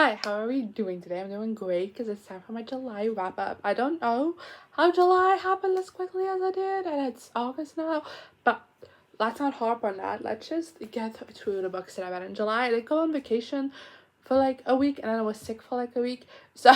Hi, how are we doing today? I'm doing great because it's time for my July wrap up. I don't know how July happened as quickly as it did, and it's August now, but let's not harp on that. Let's just get through the books that I read in July. I did go on vacation for like a week, and then I was sick for like a week, so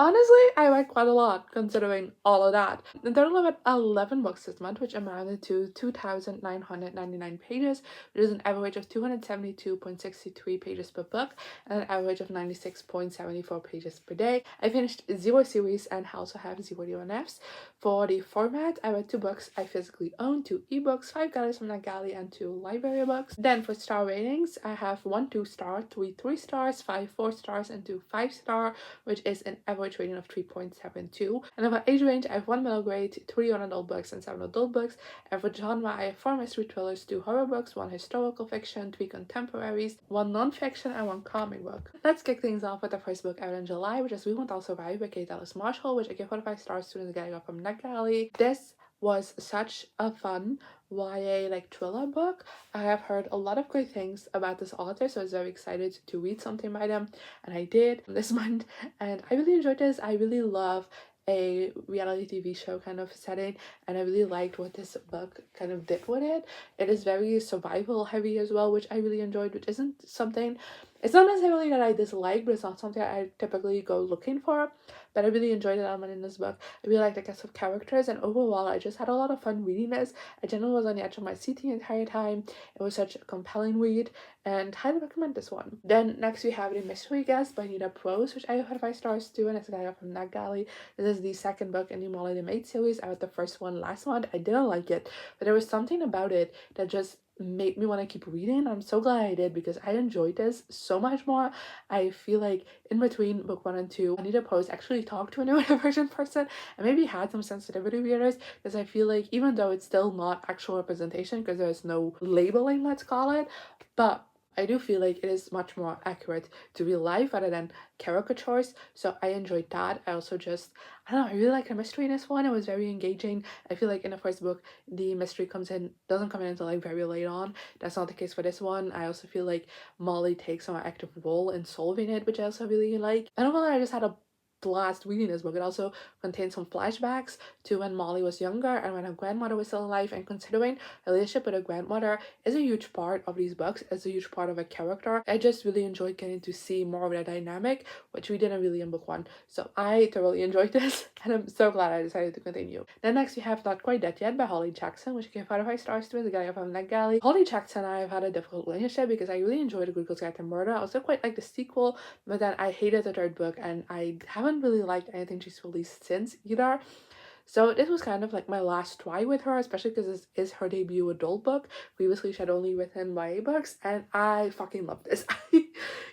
honestly, I read quite a lot considering all of that. In total, I read 11 books this month, which amounted to 2,999 pages, which is an average of 272.63 pages per book and an average of 96.74 pages per day. I finished 0 series and I also have 0 DNFs. For the format, I read 2 books I physically own, 2 ebooks, 5 galleys from that galley, and 2 library books. Then for star ratings, I have 1 2-star, 3 3-stars, 5 4-stars, and 2 5-star, which is an average rating of 3.72. And then for age range, I have 1 middle grade, 3 young adult books, and 7 adult books. And for genre, I have 4 mystery thrillers, 2 horror books, 1 historical fiction, 3 contemporaries, 1 non-fiction, and 1 comic book. Let's kick things off with the first book I read in July, which is We Won't All Survive by Kate Ellis Marshall, which I give 4 5 stars to the guy got from NetGalley. This was such a fun YA thriller book. I have heard a lot of great things about this author, so I was very excited to read something by them, and I did this month, and I really enjoyed this. I really love a reality TV show kind of setting, and I really liked what this book kind of did with it. It is very survival heavy as well, which I really enjoyed, which isn't something, it's not necessarily that I dislike, but it's not something I typically go looking for. But I really enjoyed the element in this book. I really liked the cast of characters, and overall I just had a lot of fun reading this. I generally was on the edge of my seat the entire time. It was such a compelling read, and highly recommend this one. Then next we have The Mystery Guest by Nita Prose, which I have 5 stars too, and it's a guy from NetGalley. This is the second book in the Molly the Maid series. I read the first one last month. I didn't like it, but there was something about it that just made me want to keep reading. I'm so glad I did because I enjoyed this so much more. I feel like in between book 1 and 2, Nita Prose actually talked to a neurodivergent person and maybe had some sensitivity readers, because I feel like even though it's still not actual representation because there's no labeling, let's call it, but I do feel like it is much more accurate to real life rather than caricatures, so I enjoyed that. I also I don't know, I really like the mystery in this one. It was very engaging. I feel like in the first book, the mystery doesn't come in until very late on. That's not the case for this one. I also feel like Molly takes a more active role in solving it, which I also really like. I don't know, I just had a blast reading this book. It also contains some flashbacks to when Molly was younger and when her grandmother was still alive, and considering her relationship with her grandmother is a huge part of these books, is a huge part of a character. I just really enjoyed getting to see more of that dynamic, which we didn't really in book 1. So I thoroughly enjoyed this, and I'm so glad I decided to continue. Then next we have Not Quite Dead Yet by Holly Jackson, which I gave 5 stars to, the guy from NetGalley. Holly Jackson and I have had a difficult relationship because I really enjoyed The Good Girls Guide to Murder. I also quite like the sequel, but then I hated the third book, and I haven't really liked anything she's released since either. So this was kind of like my last try with her, especially because this is her debut adult book. Previously she had only written YA books, and I fucking love this.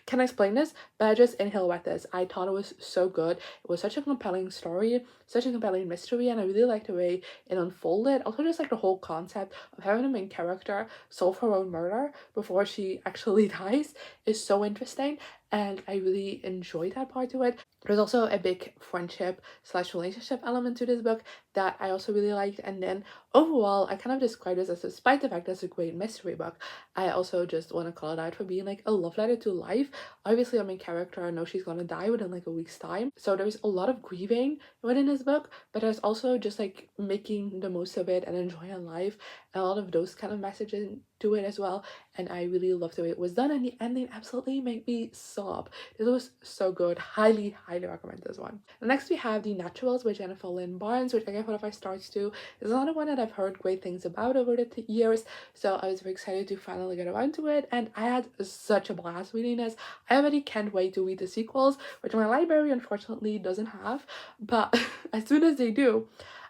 Can I explain this? But I just inhale with this. I thought it was so good. It was such a compelling story, such a compelling mystery, and I really liked the way it unfolded. Also just like the whole concept of having the main character solve her own murder before she actually dies is so interesting, and I really enjoyed that part to it. There's also a big friendship / relationship element to this book that I also really liked. And then overall, I kind of describe this as, despite the fact that it's a great mystery book, I also just want to call it out for being like a love letter to life. Obviously, our main character, I know she's gonna die within like a week's time, so there's a lot of grieving within this book, but there's also just like making the most of it and enjoying life, and a lot of those kind of messages to it as well. And I really loved the way it was done, and the ending absolutely made me sob. This was so good. Highly recommend this one. And next we have The Naturals by Jennifer Lynn Barnes, which I gave 4 stars to. It's another one that I've heard great things about over the years, so I was very excited to finally get around to it, and I had such a blast reading this. I already can't wait to read the sequels, which my library unfortunately doesn't have, but as soon as they do,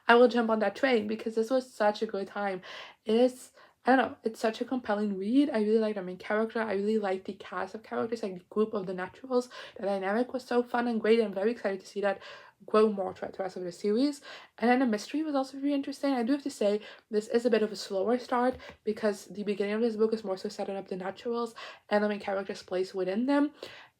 I will jump on that train because this was such a good time. It is, I don't know, it's such a compelling read. I really like the main character. I really like the cast of characters, like the group of the Naturals. The dynamic was so fun and great. I'm very excited to see that grow more throughout the rest of the series. And then the mystery was also very interesting. I do have to say this is a bit of a slower start because the beginning of this book is more so setting up the Naturals and the main character's place within them,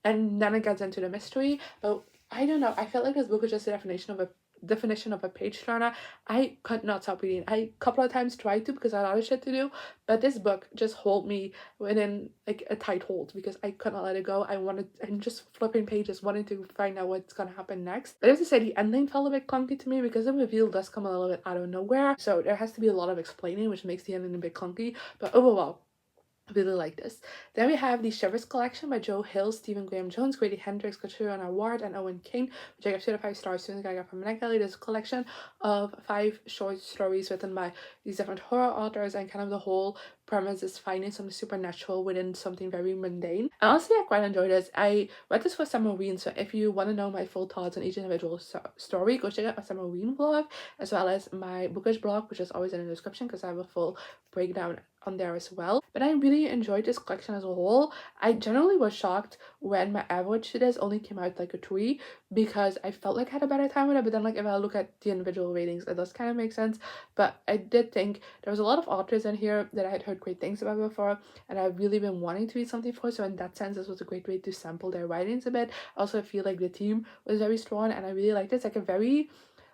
and then it gets into the mystery. But I don't know, I felt like this book was just a definition of a definition of a page turner. I could not stop reading. I a couple of times tried to because I had other shit to do, but this book just hold me within like a tight hold because I could not let it go. I'm just flipping pages wanting to find out what's gonna happen next. But I have to say the ending felt a bit clunky to me because the reveal does come a little bit out of nowhere, so there has to be a lot of explaining, which makes the ending a bit clunky. But overall, I really like this. Then we have the Shivers Collection by Joe Hill, Stephen Graham Jones, Grady Hendrix, Catriona Ward, and Owen King, which I give 2 out of 5 stars. Soon as I got from Renée. This is a collection of 5 short stories written by these different horror authors, and kind of the whole premise is finding something supernatural within something very mundane. And honestly, I quite enjoyed this. I read this for summer reading, so if you want to know my full thoughts on each individual story, go check out my summer reading vlog, as well as my bookish blog, which is always in the description because I have a full breakdown on there as well. But I really enjoyed this collection as a whole. I generally was shocked when my average to this only came out like a 3 because I felt like I had a better time with it, but then like if I look at the individual ratings, it does kind of make sense. But I did think there was a lot of authors in here that I had heard great things about before, and I've really been wanting to read something for, so in that sense this was a great way to sample their writings a bit. I also feel like the team was very strong, and I really liked it. It's like a very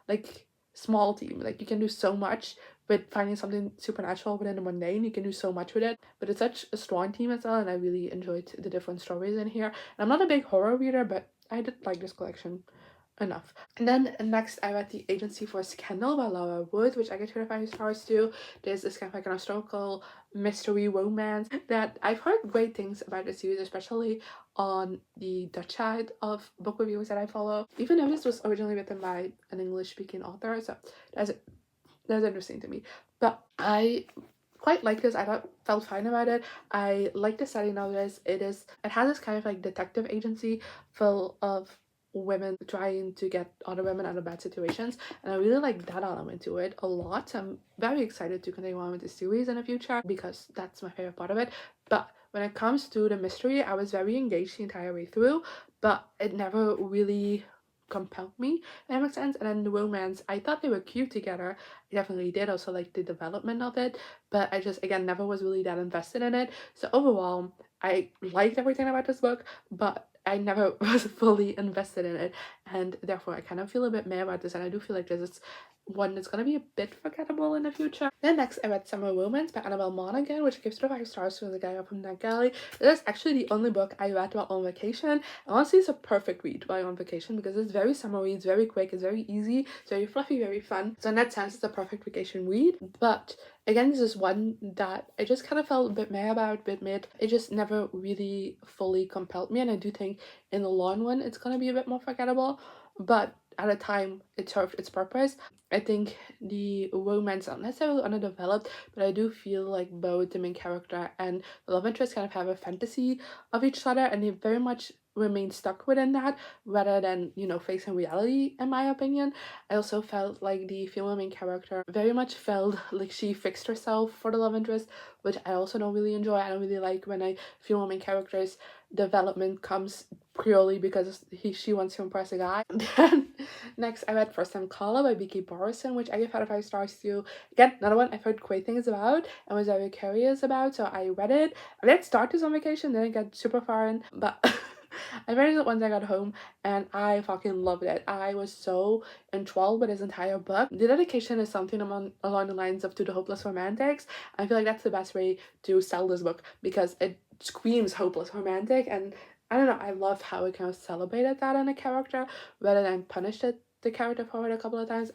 like small team. Like you can do so much with finding something supernatural within the mundane. You can do so much with it, but it's such a strong team as well, and I really enjoyed the different stories in here. And I'm not a big horror reader, but I did like this collection enough. And then next I read The Agency for Scandal by Laura Wood, which I get 2 out of 5 stars to. This is kind of like an historical mystery romance that I've heard great things about the series, especially on the Dutch side of book reviews that I follow, even though this was originally written by an English speaking author, so that's interesting to me. But I quite like this. I felt fine about it. I like the setting of this. It has this kind of like detective agency full of women trying to get other women out of bad situations, and I really like that element to it a lot. I'm very excited to continue on with the series in the future because that's my favorite part of it. But when it comes to the mystery, I was very engaged the entire way through, but it never really compelled me, if that makes sense. And then the romance, I thought they were cute together. I definitely did. Also like the development of it, but I just again never was really that invested in it. So overall, I liked everything about this book, but I never was fully invested in it, and therefore I kind of feel a bit mad about this, and I do feel like this is one that's gonna be a bit forgettable in the future. Then next I read Summer Romance by Annabel Monaghan, which gives 5 stars to the guy up from that galley. This is actually the only book I read while on vacation, and honestly it's a perfect read while on vacation because it's very summery, it's very quick, it's very easy, it's very fluffy, very fun. So in that sense it's a perfect vacation read. But again, this is one that I just kind of felt a bit meh about, a bit mid. It just never really fully compelled me, and I do think in the long run it's gonna be a bit more forgettable, but at a time it served its purpose. I think the romance not necessarily underdeveloped, but I do feel like both the main character and the love interest kind of have a fantasy of each other, and they very much remain stuck within that rather than, you know, facing reality, in my opinion. I also felt like the female main character very much felt like she fixed herself for the love interest, which I also don't really enjoy. I don't really like when a female main character's development comes purely because she wants to impress a guy. Then next I read First Time Caller by B.K. Borison, which I give out of 5 stars to. Again, another one I've heard great things about and was very curious about, so I read it. I did start this on vacation, didn't get super far in, but I read it once I got home and I fucking loved it. I was so enthralled with this entire book. The dedication is something along the lines of To the Hopeless Romantics. I feel like that's the best way to sell this book because it screams hopeless romantic, and I don't know, I love how it kind of celebrated that in a character rather than punished the character for it a couple of times.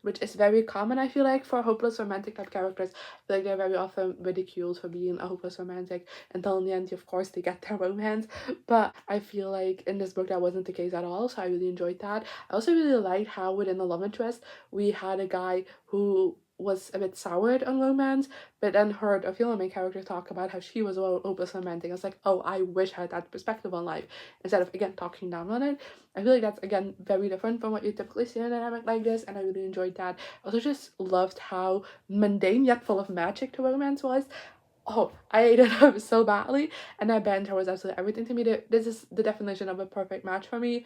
Which is very common, I feel like, for hopeless romantic type characters. I feel like they're very often ridiculed for being a hopeless romantic until in the end, of course, they get their romance. But I feel like in this book that wasn't the case at all, so I really enjoyed that. I also really liked how within the love interest we had a guy who was a bit soured on romance, but then heard a female main character talk about how she was a hopeless romantic. I was like, oh, I wish I had that perspective on life instead of, again, talking down on it. I feel like that's, again, very different from what you typically see in a dynamic like this, and I really enjoyed that. I also just loved how mundane yet full of magic the romance was. Oh, I ate it up so badly, and that banter was absolutely everything to me. This is the definition of a perfect match for me.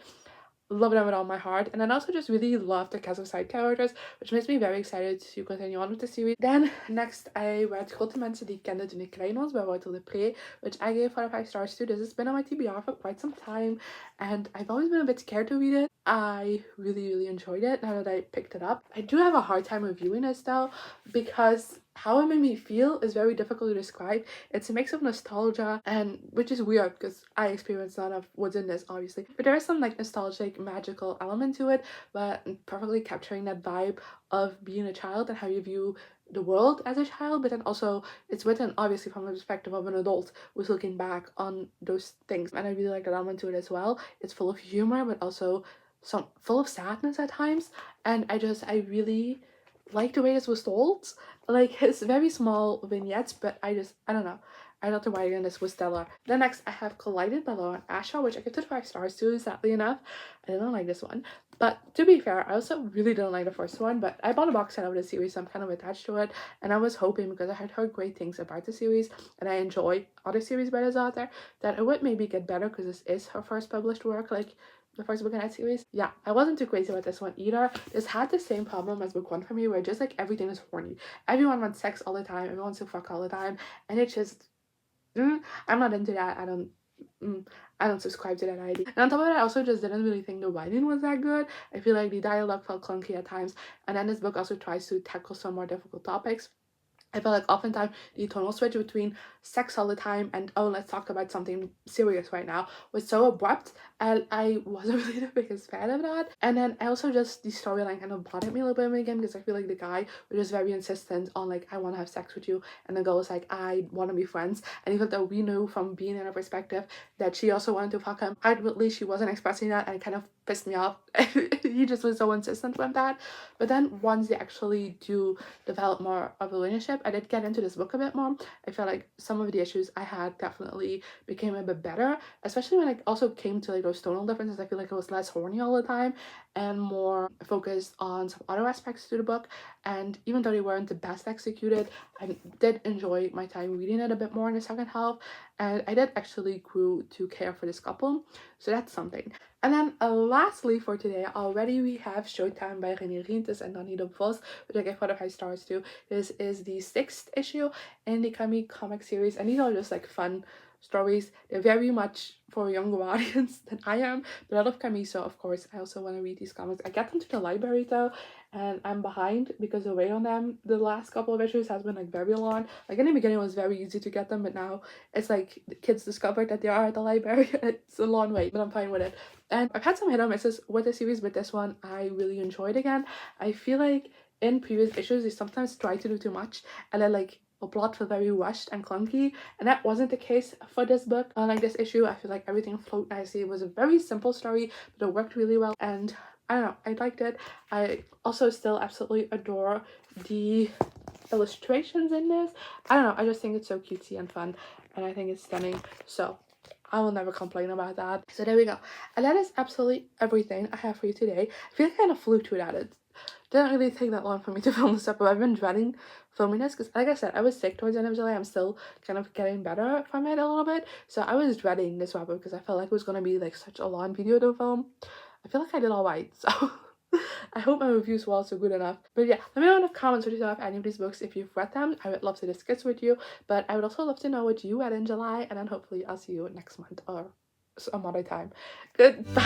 love them with all my heart. And then also just really love the cast of side characters, which makes me very excited to continue on with the series. Then next I read Grote Mensen die Kende, Toen Klein was by Wouter Deprez, which I gave 4 out of 5 stars to. This has been on my TBR for quite some time and I've always been a bit scared to read it. I really enjoyed it now that I picked it up. I do have a hard time reviewing this though, because how it made me feel is very difficult to describe. It's a mix of nostalgia, and which is weird because I experienced none of what's in this obviously, but there is some like nostalgic magical element to it, but perfectly capturing that vibe of being a child and how you view the world as a child. But then also it's written obviously from the perspective of an adult who's looking back on those things, and I really like that element to it as well. It's full of humor but also some full of sadness at times, and I really like the way this was told. Like, it's very small vignettes, but I don't know, I thought the writing in this was stellar. Then next I have Collided by Laura and Asha, which I give 2 5 stars to. Sadly enough, I didn't like this one, but to be fair I also really didn't like the first one, but I bought a box set of the series so I'm kind of attached to it, and I was hoping, because I had heard great things about the series and I enjoy other series by this author, that it would maybe get better because this is her first published work, like the first book in that series. Yeah, I wasn't too crazy about this one either. This had the same problem as book 1 for me, where just like everything is horny. Everyone wants sex all the time, everyone wants to fuck all the time, and it just I'm not into that. I don't subscribe to that idea. And on top of that, I also just didn't really think the writing was that good. I feel like the dialogue felt clunky at times, and then this book also tries to tackle some more difficult topics. I feel like oftentimes the tonal switch between sex all the time and oh let's talk about something serious right now was so abrupt, and I wasn't really the biggest fan of that. And then I also just, the storyline kind of bothered me a little bit again, because I feel like the guy was just very insistent on like, I want to have sex with you, and the girl was like, I want to be friends. And even though we knew from being in her perspective that she also wanted to fuck him, outwardly she wasn't expressing that, and it kind of pissed me off. He just was so insistent with that. But then once they actually do develop more of a relationship, I did get into this book a bit more. I felt like some of the issues I had definitely became a bit better, especially when it also came to like those tonal differences. I feel like it was less horny all the time and more focused on some other aspects to the book. And even though they weren't the best executed, I did enjoy my time reading it a bit more in the second half, and I did actually grew to care for this couple, so that's something. And then lastly for today already, we have Showtime by Renée, Rienties and Nita Prose, which I gave 4 out of 5 stars to. This is the 6th issue in the Camus comic series, and these are just like fun stories. They're very much for a younger audience than I am, but I love Camus, so of course I also want to read these comics. I get them to the library though, and I'm behind because the wait on them the last couple of issues has been like very long. Like in the beginning it was very easy to get them, but now it's like the kids discovered that they are at the library. It's a long wait, but I'm fine with it. And I've had some hit or misses with the series, but this one I really enjoyed again. I feel like in previous issues they sometimes try to do too much, and then like the plot felt very rushed and clunky, and that wasn't the case for this book. Unlike this issue, I feel like everything flowed nicely. It was a very simple story, but it worked really well, and I don't know, I liked it. I also still absolutely adore the illustrations in this. I don't know, I just think it's so cutesy and fun, and I think it's stunning, so I will never complain about that. So there we go, and that is absolutely everything I have for you today. I feel like I kind of flew through that. It didn't really take that long for me to film this up, but I've been dreading filming this because, like I said, I was sick towards the end of July. I'm still kind of getting better from it a little bit, so I was dreading this wrap up because I felt like it was gonna be like such a long video to film. I feel like I did all right, so I hope my reviews were also good enough. But yeah, let me know in the comments what you thought of any of these books. If you've read them, I would love to discuss with you, but I would also love to know what you read in July, and then hopefully I'll see you next month or some other time. Goodbye.